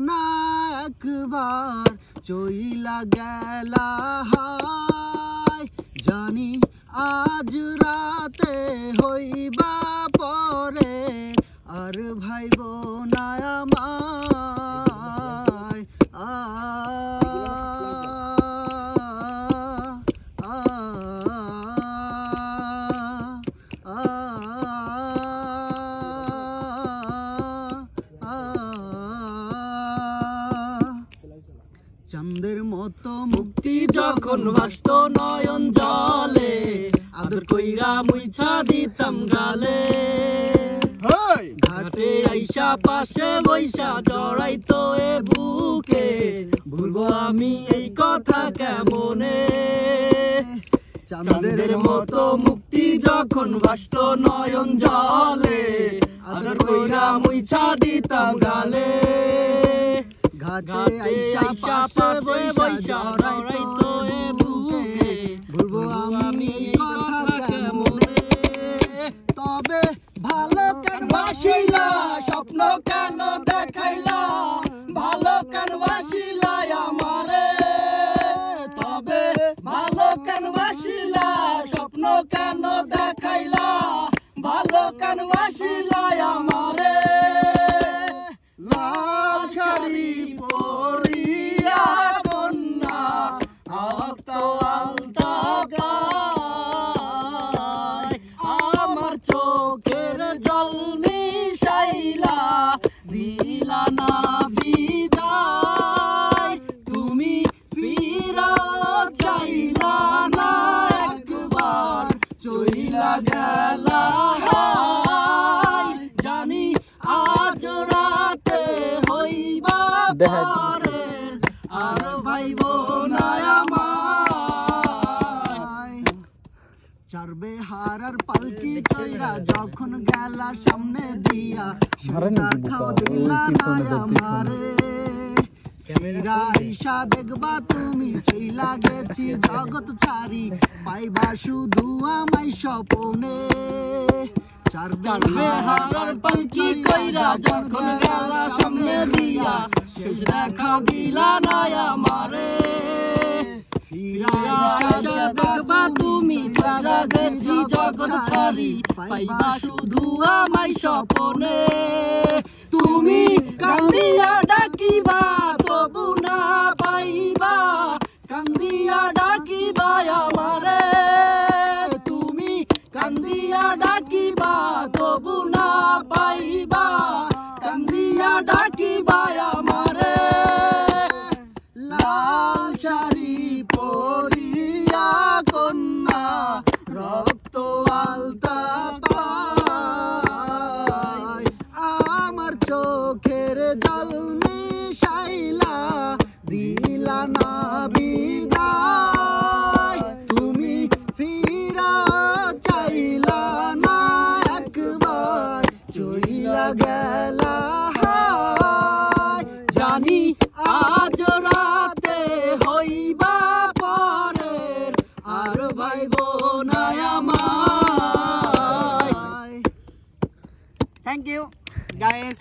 না একবার চইলা গেলা হায় জানি আজ রাতে হইবা পরে আর ভাইব না আমায় চাঁদের মতো মুক্তি যখন ভাসত নয়ন জলে আদর কইরা মুইছা দিতাম গালে ঘাটে আইসা পাশে বইসা জড়াইতো এ বুকে ভুলবো আমি এই কথা কেমনে চাঁদের মতো মুক্তি যখন ভাসত নয়ন জলে আদর কইরা মুইছা দিতাম গালে ঘাটে আইসা পাশে বইসা জড়াইতো এ বুকে ভুলবো আমি এই কথা কেমনে তবে ভালো কেন বাসিলা স্বপ্ন কেন দেখাইলা ভালো কেন বাসিলা আমারে তবে ভালো কেন বাসিলা স্বপ্ন কেন দেখাইলা ভালো কেন বাসিলা আমারে লাল শাড়ি পরিয়া কন্যা আলতা আলতা গায় আমার চোখের জল মিশাইলা দিলা না বিদায় তুমি ফিরা চাইলা না একবার চইলা গেলা জানি আজ রাতে হইবা পরে আর ভাইব না আমায় চারবে হারার পালকি চইরা যখন গেলা সামনে দিয়া সেটা খাও দিলা না আমারে ফিরা আইসা দেখবা তুমি চইলা গেছি জগৎ ছাড়ি পাইবা শুধু আমায় স্বপনে চারবে হারার পালকি কইরা যখন গেলা সামনে দিয়া শেষ দেখা দিলা না আমারে ফিরা আইসা দেখবা তুমি চইলা গেছি জগৎ ছাড়ি পাইবা শুধু আমায় স্বপনে তুমি কান্দিয়া ডাকিবা তবু না পাইবা কান্দিয়া ডাকিবা আমারে তুমি কান্দিয়া ডাকিবা তবু না পাইবা কান্দিয়া ডাকিবা আমারে লাল শাড়ি পরিয়া কন্যা রক্ত আলতা পায় আমার চোখের জল মিশাইলা দিলা না বিদায় তুমি ফিরা চাইলা না একবার চইলা গেলা জানি আজ রাতে হইবা পরের আর ভাইব না আমায়। Thank you guys.